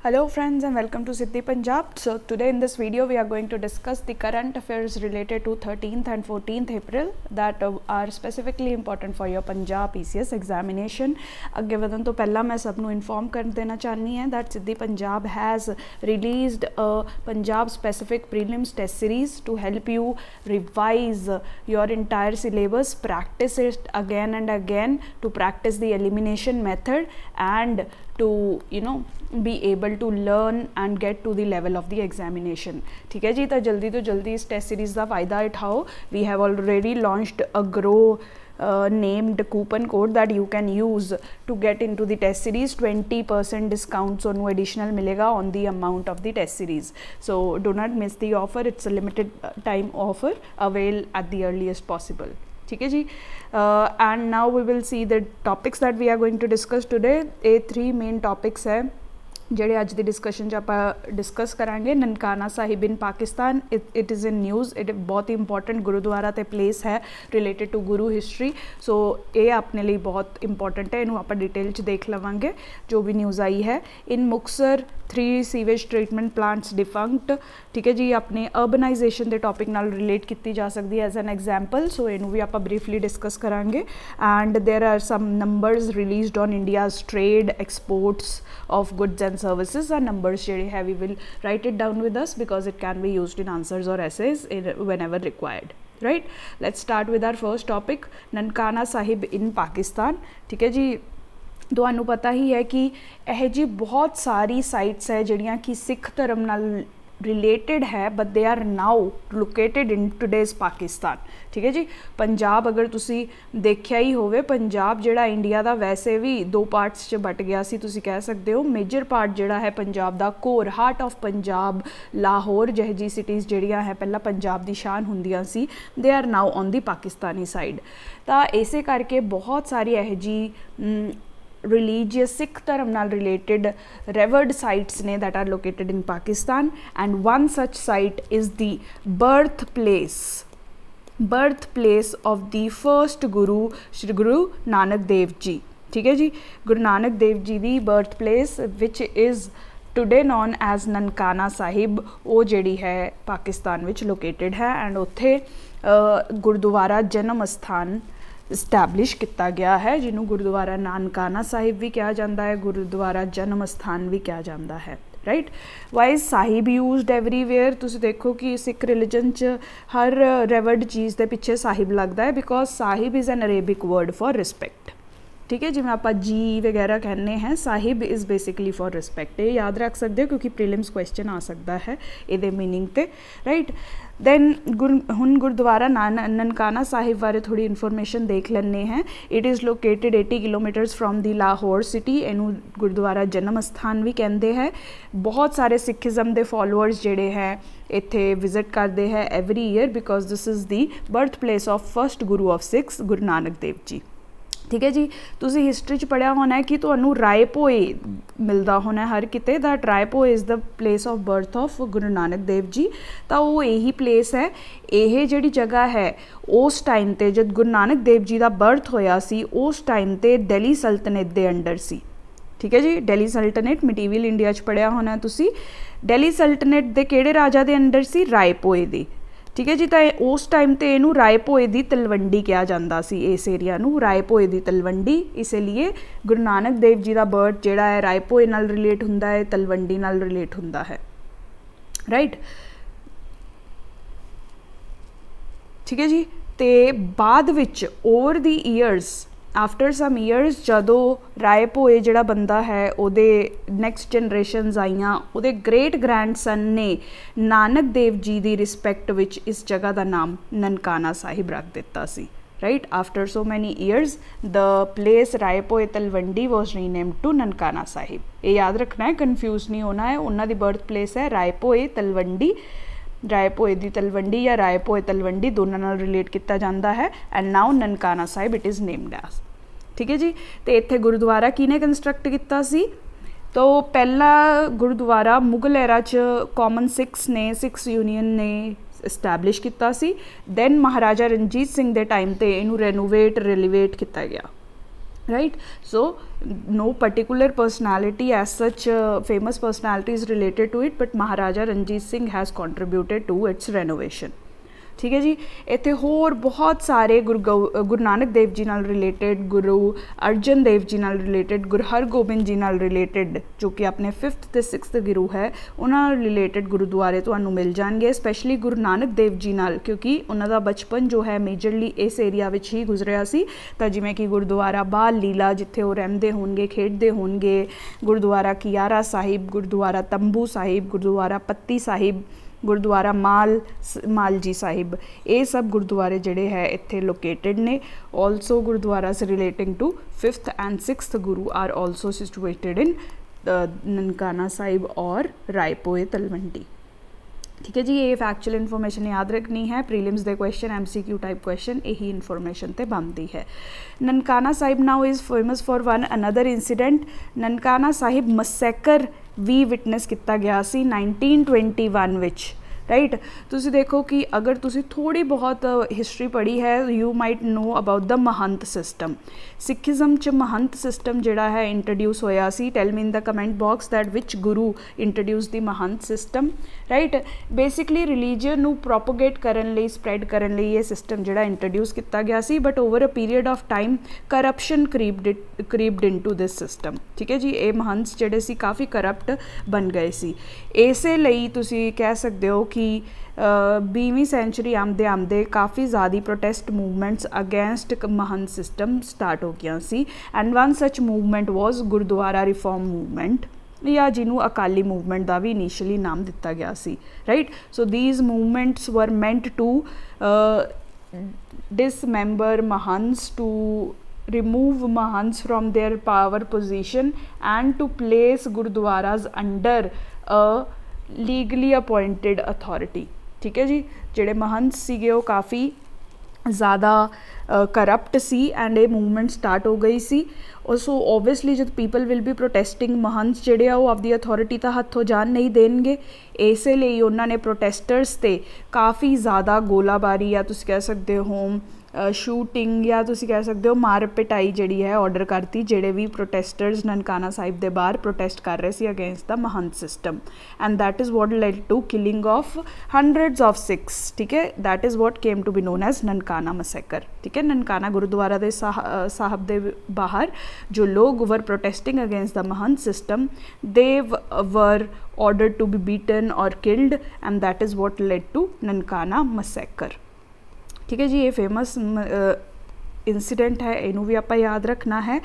Hello friends and welcome to Siddhi Punjab. So today in this video we are going to discuss the current affairs related to 13th and 14th April that are specifically important for your Punjab PCS examination. Agge ਵਧਣ ਤੋਂ ਪਹਿਲਾਂ मैं सबनों inform कर देना चाहनी है that Siddhi Punjab has released a Punjab specific prelims test series to help you revise your entire syllabus, practice it again and again to practice the elimination method and to be able to learn and get to the level of the examination. ठीक है जी, तो जल्दी इस test series का फ़ायदा उठाओ. We have already launched a grow named coupon code that you can use to get into the test series. 20% discount Sonu additional मिलेगा on the amount of the test series. So do not miss the offer. It's a limited time offer. Avail at the earliest possible. ठीक है जी. And now we will see the topics that we are going to discuss today. ये 3 main topics है ਜਿਹੜੇ ਅੱਜ ਦੀ discussion 'ਚ ਆਪਾਂ discuss ਕਰਾਂਗੇ. Nankana Sahib in Pakistan, it is in news. It ਬਹੁਤ ਹੀ ਇੰਪੋਰਟੈਂਟ ਗੁਰੂਦੁਆਰਾ ਤੇ ਪਲੇਸ ਹੈ related to guru history. So ਇਹ ਆਪਣੇ ਲਈ ਬਹੁਤ ਇੰਪੋਰਟੈਂਟ ਹੈ, ਇਹਨੂੰ ਆਪਾਂ ਡਿਟੇਲ 'ਚ ਦੇਖ ਲਵਾਂਗੇ ਜੋ ਵੀ ਨਿਊਜ਼ ਆਈ ਹੈ. ਇਨ ਮੁਕਤਸਰ 3 ਸੀਵੇਜ ਟ੍ਰੀਟਮੈਂਟ ਪਲਾਂਟਸ ਡਿਫੰਕਟ. ਠੀਕ ਹੈ ਜੀ, ਆਪਣੇ ਅਰਬਨਾਈਜੇਸ਼ਨ ਦੇ ਟੌਪਿਕ ਨਾਲ ਰਿਲੇਟ ਕੀਤੀ ਜਾ ਸਕਦੀ ਹੈ ਐਜ਼ ਐਨ ਐਗਜ਼ਾਮਪਲ. ਸੋ ਇਹਨੂੰ ਵੀ ਆਪਾਂ ਬਰੀਫਲੀ ਡਿਸਕਸ ਕਰਾਂਗੇ. And there are some numbers released on India's trade exports of goods and services. Are numbers jehde hai, we will write it down with us because it can be used in answers or essays whenever required. Right, let's start with our first topic, Nankana Sahib in Pakistan. ठीक है जी, ਤੁਹਾਨੂੰ ਪਤਾ ਹੀ ਹੈ ਕਿ ਇਹ ਜੀ ਬਹੁਤ ਸਾਰੀ sites ਹੈ ਜਿਹੜੀਆਂ ਕਿ ਸਿੱਖ ਧਰਮ ਨਾਲ रिलेटेड है but they are now located in today's Pakistan. ठीक है जी, पंजाब अगर तुसी देखिया ही होवे, पंजाब जिहड़ा इंडिया दा वैसे भी 2 पार्ट्स च बट गया सी. तुसी कह सकते हो मेजर पार्ट जिहड़ा है पंजाब दा core heart of Punjab Lahore जह जी सिटीज़ जिहड़ियां है पहला पंजाब दी शान हुंदियां सी, they are now on the Pakistani side. तां इसे करके बहुत सारी यह जी religious सिख धर्म नाल related revered sites ने that are located in Pakistan, and one such site is the birthplace of the first Guru Shri Guru Nanak Dev Ji. ठीक है जी, Guru Nanak Dev Ji the birthplace which is today known as Nankana Sahib, वो जिहड़ी है पाकिस्तान विच located है. And उत्थे गुरुद्वारा जन्म स्थान establish किया गया है जिन्हों गुरुद्वारा नानकाना साहिब भी कहा जाता है, गुरुद्वारा जन्म स्थान भी कहा जाता है. Right, wise Sahib used everywhere. तुसी देखो कि सिख रिलीजन च हर रेवर्ड चीज़ के पिछे साहिब लगता है because Sahib is an Arabic word for respect. ठीक है, जिवें आप जी वगैरह कहने हैं, Sahib is basically for respect. ये याद रख सकते हो क्योंकि प्रीलिम्स क्वेश्चन आ सकता है ये मीनिंग ते. राइट, दैन हुण गुरुद्वारा ननकाना साहिब बारे थोड़ी इन्फॉर्मेशन देख लेने हैं. It is located 80 kilometres from the Lahore city. इनू गुरुद्वारा जन्म स्थान भी कहते हैं. बहुत सारे सिखिज़म के फॉलोअर्स जिहड़े हैं इत्थे विजिट करते हैं every year because this is the birth place of first Guru of six गुरु नानक देव जी. ठीक है जी, तुसी हिस्टरी च पढ़िया होना है कि तुहानू रायपोए मिलता होना है हर किते that Rai Bhoi is the place of birth of Guru Nanak Dev ji. तो वो यही प्लेस है, ये जिहड़ी जगह है उस टाइम ते जब गुरु नानक देव जी का बर्थ होया सी उस टाइम ते दिल्ली सल्तनत के अंडर सी. ठीक है जी, दिल्ली सल्तनत मिटीवियल इंडिया च पढ़िया होना है तुसी. दिल्ली सल्तनत के किहड़े राजा के अंडर सी? रायपोए दी. ठीक है जी, तो उस टाइम तो इनू रायपोए दी तलवंडी कहा जाता सी. इस एरिया नू रायपोए दी तलवंडी, इसलिए गुरु नानक देव जी का बर्थ जिहड़ा है रायपोए नाल रिलेट हुंदा है, तलवंडी नाल रिलेट हुंदा है. राइट, ठीक है जी. तो बाद विच over the years after some years जदों रायपोए जिहड़ा बंदा है उहदे नैक्सट जनरेशनस आईयां, उहदे ग्रेट ग्रैंड सन ने नानक देव जी की रिस्पैक्ट विच इस जगह का नाम ननकाना साहिब रख दिता सी. Right, after so many years the place Rai Bhoi Talwandi was renamed to Nankana Sahib. ये याद रखना है, कन्फ्यूज नहीं होना है. उन्होंने बर्थ प्लेस है रायपोए तलवंडी. रायपोए दी तलवंडी या रायपोए तलवंडी दोनों नाल रिलेट किया जाता है. And now Nankana Sahib it is named as. ठीक है जी, तो इत्थे गुरुद्वारा किने कंस्ट्रक्ट किया सी? तो पहला गुरुद्वारा मुगल एरा च कॉमन सिक्स यूनियन ने इस्टैबलिश किया सी. दैन महाराजा रणजीत सिंह के टाइम ते इनू रेनोवेट रिलीवेट किया गया. right? So no particular personality as such, famous personality is related to it, but Maharaja Ranjit Singh has contributed to its renovation. ठीक है जी। इत्थे होर बहुत सारे गुरु नानक देव जी नाल रिलेटेड, गुरु अर्जन देव जी नाल रिलेटेड, गुरु हरगोबिंद जी नाल रिलेटेड जो कि अपने 5th ते 6th गुरु है उन्हां रिलेटेड गुरुद्वारे तुहानूं मिल जाएंगे, स्पैशली गुरु नानक देव जी नाल, क्योंकि उन्हां दा बचपन जो है मेजरली इस एरिया विच ही गुजरिया सी। तां जिवें कि गुरुद्वारा बाल लीला जिथे वो रहंदे होणगे, खेडदे होणगे, गुरुद्वारा कियारा साहिब, गुरुद्वारा तंबू साहिब, गुरुद्वारा पत्ती साहिब, गुरुद्वारा माल जी साहिब, ये सब गुरुद्वारे जिहड़े है इत्थे लोकेटेड ने। Also gurdwaras relating to 5th and 6th Guru are also situated in Nankana Sahib और रायपोए तलवंडी। ठीक है जी, ये फैक्चुअल इन्फॉर्मेशन याद रखनी है, प्रीलिम्स दे क्वेश्चन MCQ टाइप क्वेश्चन यही इन्फॉर्मेशन ते बनती है। Nankana Sahib now is famous for one another incident. Nankana Sahib massacre भी विटनेस किया गया सी 1921 विच, राइट। तुसी देखो कि अगर तुसी थोड़ी बहुत हिस्टरी पढ़ी है, you might know about the mahant system. Sikhism च महंत सिस्टम जिहड़ा है इंट्रोड्यूस होया सी। Tell me in the comment box that which Guru introduce the mahant system, right. Basically religion नू प्रोपोगेट करन लई, स्प्रैड करन लई ये सिस्टम जिहड़ा इंट्रोड्यूस किया गया सी, but over a period of time corruption creeped into this system. ठीक है जी, ये महंत जिहड़े सी काफ़ी करप्ट बन गए सी। इसे लई तुसी कह सकते हो कि 20वीं सेंचुरी आमदे काफ़ी ज़्यादा protest movements against mahant system start हो गया सी। And one such movement was gurdwara reform movement, या जिन्हों अकाली मूवमेंट का भी इनिशियली नाम दिता गया सी, right. So these movements were meant to dismember mahants, to remove mahants from their power position and to place gurudwaras under a legally appointed authority। ठीक है जी, जिहड़े महंत सीगे वो काफ़ी ज़्यादा करप्ट सी एंड ये मूवमेंट स्टार्ट हो गई सी। और सो ओबवियसली जब पीपल विल बी प्रोटेस्टिंग, महंत जिहड़े वो आपदी अथॉरिटी का हथों जान नहीं देंगे, इसे लिए उन्होंने प्रोटेस्टर्स ते काफ़ी ज़्यादा गोलाबारी या तुसीं कह सकते हो शूटिंग या तुसीं कह सकते हो मार पिटाई जिहड़ी है ऑर्डर करती, जिहड़े भी प्रोटेस्टर्स ननकाना साहिब के बाहर प्रोटेस्ट कर रहे थे against the mahant system. And that is what led to killing of hundreds of Sikhs. ठीक है, that is what came to be known as Nankana massacre. ठीक है, ननकाना गुरुद्वारा के साहब के बाहर जो लोग were protesting against the mahant system, they were ordered to be beaten or killed and that is what led to Nankana massacre. ठीक है जी, ये फेमस इंसीडेंट है, इनू भी आप याद रखना है।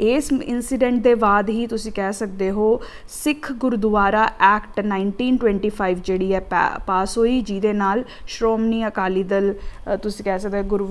इस इंसीडेंट के बाद ही तुसी कह सकते हो सिख गुरुद्वारा एक्ट 1925 जिहड़ी है पास हुई, जिहदे नाल श्रोमणी अकाली दल तुसी कह सकते हो गुरु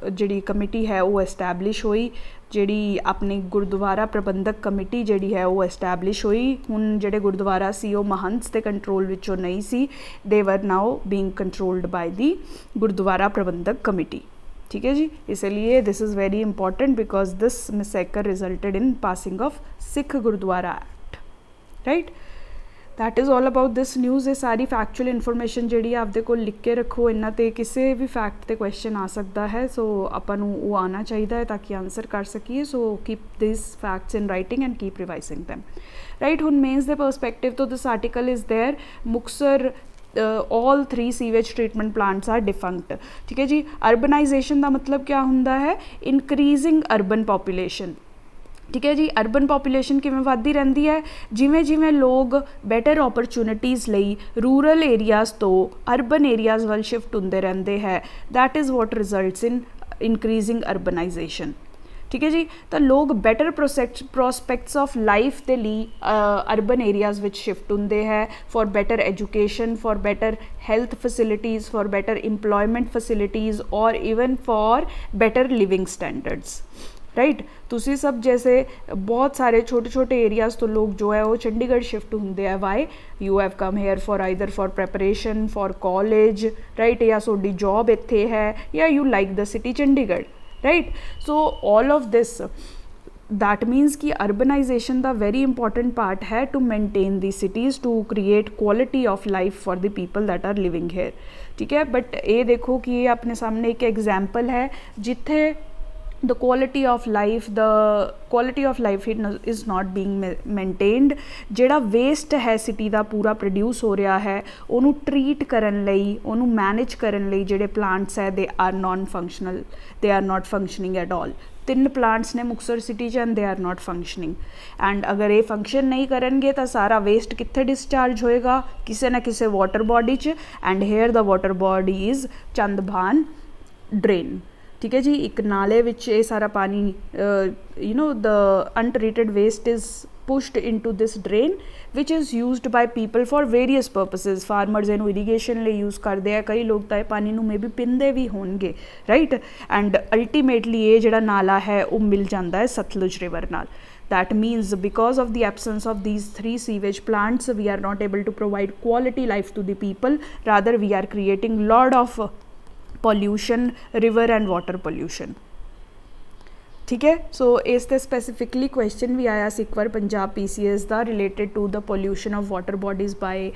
जिहड़ी कमेटी है वो एस्टैबलिश हुई, जिहड़ी अपनी गुरुद्वारा प्रबंधक कमेटी जिहड़ी है वो एस्टैबलिश हुई। हुण जिहड़े गुरुद्वारा सी वो महंत के कंट्रोल विचों नहीं सी, they were now being controlled by the Gurdwara Prabandhak Committee. ठीक है जी, इसलिए this is very important because this massacre resulted in passing of Sikh Gurdwara Act, right. That is all about this news. ये सारी फैक्चुअल इन्फॉर्मेशन जी आपदे कोल लिख के रखो, इन्हां ते किसी भी फैक्ट ते क्वेश्चन आ सकता है, सो आपां नूं वो आना चाहिए है ताकि आंसर कर सकीए। So keep this facts in writing and keep revising them, right. हुण मेन्स दे परस्पैक्टिव तो this article is there Muktsar all 3 sewage treatment plants are defunct. ठीक है जी, अर्बनाइजेशन का मतलब क्या हुंदा है? Increasing urban population. ठीक है जी, अर्बन पॉपूलेशन किवें वधदी रहिंदी है, जिवें जिवें लोग बैटर अपॉर्चुनिटीज़ लई रूरल एरियाज़ तो अर्बन एरियाज़ वाल शिफ्ट हुंदे रहिंदे है, that is what results in increasing urbanisation. ठीक है जी, तो लोग बैटर प्रोस्पैक्ट्स ऑफ लाइफ के लिए अर्बन एरियाज़ विच शिफ्ट होंगे है, for better education, for better health facilities, for better employment facilities और even for better living standards, right. तुसी सब जैसे बहुत सारे छोटे छोटे एरियाज़ तो लोग जो है वो चंडीगढ़ शिफ्ट होंगे है, why you have come here for either for preparation for college, right, या सोडी जॉब इत्थे है, या you like the city Chandigarh, right. So all of this that means कि अर्बनाइजेशन का वेरी इंपॉर्टेंट पार्ट है to maintain the cities, to create quality of life for the people that are living here. ठीक है, but ये देखो कि ये अपने सामने एक एग्जाम्पल है जिथे the quality of life is not being maintained. ਜਿਹੜਾ waste है city ਦਾ ਪੂਰਾ produce ਹੋ ਰਿਹਾ ਹੈ ਉਹਨੂੰ treat ਕਰਨ ਲਈ ਉਹਨੂੰ manage ਕਰਨ ਲਈ ਜਿਹੜੇ plants ਹੈ they are not functioning at all. 3 plants ने मुक्तसर सिटी च and they are not functioning एंड अगर ये फंक्शन नहीं करेंगे तो सारा वेस्ट कित्थे डिस्चार्ज होएगा किसी ना किसी वाटर बॉडी च and here the water body is Chandbhan drain. ठीक है जी, एक नाले विच ये सारा पानी you know the untreated waste is pushed into this drain which is used by people for various purposes. farmers इनू irrigation ਲਈ यूज़ करते हैं, कई लोग तो पानी नू मे बी पींदे भी होणगे राइट एंड अल्टीमेटली ये जिहड़ा नाला है वो मिल जाता है सतलुज रिवर नाल. That means because of the absence of these 3 sewage plants we are not able to provide quality life to the people, rather we are creating lot of pollution, river and water pollution. ठीक है, सो इस ते specifically question भी आया एक बार Punjab PCS का related to the pollution of water bodies by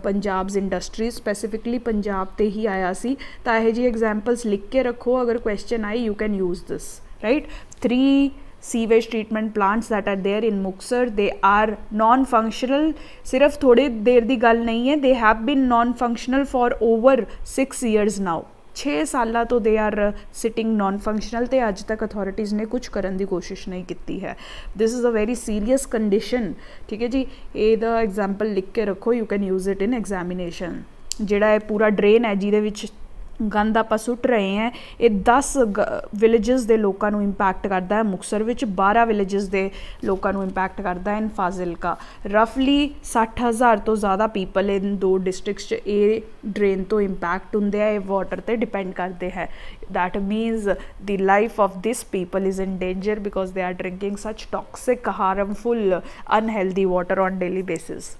Punjab's industries. Specifically Punjab ते ही आया सी. तो यह जी एग्जाम्पल्स लिख के रखो, अगर क्वेश्चन आए you can use this right. 3 sewage treatment plants that are there in Muktsar, they are non functional. सिर्फ थोड़ी देर की गल नहीं है, they have been non functional for over 6 years now. 6 साल तो they are sitting non functional तो अज तक अथॉरिटीज़ ने कुछ करने की कोशिश नहीं की है. This is a very serious condition. ठीक है जी, ये दा एग्जाम्पल लिख के रखो, you can use it in examination. जिहड़ा पूरा ड्रेन है जिहदे विच गंद आप सुट रहे हैं ये 10 विलेजेस के लोगों को इंपैक्ट करता है. मुक्तसर विच 12 विलेजेस के लोगों को इंपैक्ट करता है. इन फाजिलका रफली 60,000 तो ज़्यादा पीपल इन 2 डिस्ट्रिक्ट्स ये ड्रेन तो इंपैक्ट होंगे है, वाटर पर डिपेंड करते हैं. That means the life of this people is in danger because they are drinking such toxic harmful unhealthy water on daily basis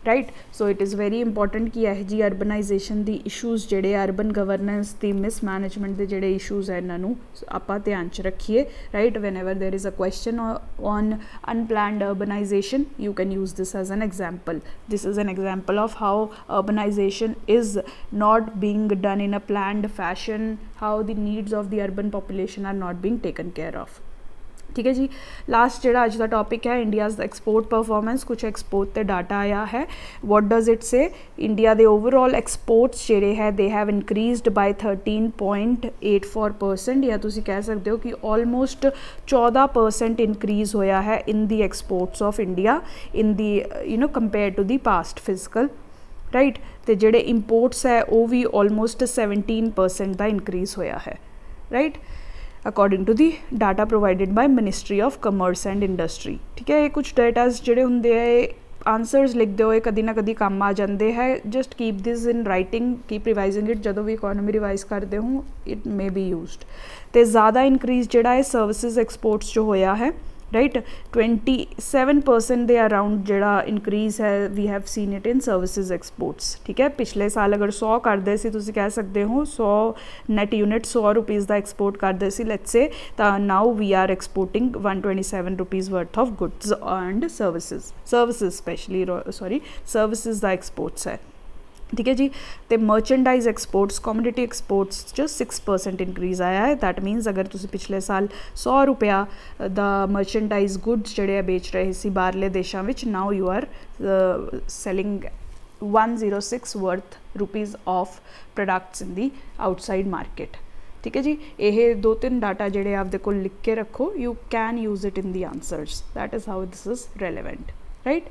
right. So it is very important कि यह जी urbanisation दी issues जिहड़े urban governance दी mismanagement के जिहड़े issues है इन्हों आपां ध्यान च रखिए right. Van ever there is a question on unplanned urbanisation you can use this as an example. This is an example of how urbanisation is not being done in a planned fashion, how the needs of the urban population are not being taken care of. ठीक है जी, last जो अज का topic है India's export performance. कुछ export ते data आया है. What does it say? India के ओवरऑल एक्सपोर्ट्स जोड़े है दे हैव इनक्रीज्ड बाय 13.84%, या तुसी कह सकते हो कि ऑलमोस्ट 14% इनक्रीज़ होया है in the exports of India in the you know compare to the past fiscal right. तो जोड़े इंपोर्ट्स है वो भी ऑलमोस्ट 17% का इनक्रीज़ होया है right according to the data provided by ministry of commerce and industry. ठीक है, ये कुछ डेटाज जोड़े होंगे है आंसरस लिखते हुए कभी ना कभी काम आ जाते हैं. Just keep this in writing, keep revising it. जो भी इकोनॉमी रिवाइज करते हो इट मे बी यूज्ड. तो ज़्यादा इनक्रीज जोड़ा है सर्विसेज एक्सपोर्ट्स जो होया है राइट. 27% के अराउंड जोड़ा इनक्रीज़ है we have seen it in services exports. ठीक है, पिछले साल अगर 100 करते सी तुसी कह सकते हो 100 नैट यूनिट 100 रुपीज़ का एक्सपोर्ट करते सी लेट्स से, तो now we are exporting 127 rupees worth of goods and services specially services का एक्सपोर्ट्स है. ठीक है जी, तो मर्चेंडाइज एक्सपोर्ट्स कमोडिटी एक्सपोर्ट्स जो 6% इनक्रीज़ आया है. दैट मीनस अगर तुसी पिछले साल 100 रुपया द मर्चेंडाइज गुड्स जोड़े बेच रहे सी बाहरले देशों में, now you are selling 106 worth rupees of products in the outside market. ठीक है जी, ये 2-3 डाटा जोड़े आपदे कोल लिख के रखो, you can use it in the answers. That is how this is relevant right.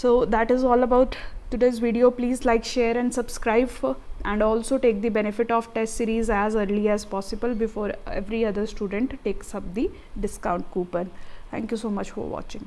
So that is all about today's video. Please like, share and subscribe and also take the benefit of test series as early as possible before every other student takes up the discount coupon. Thank you so much for watching.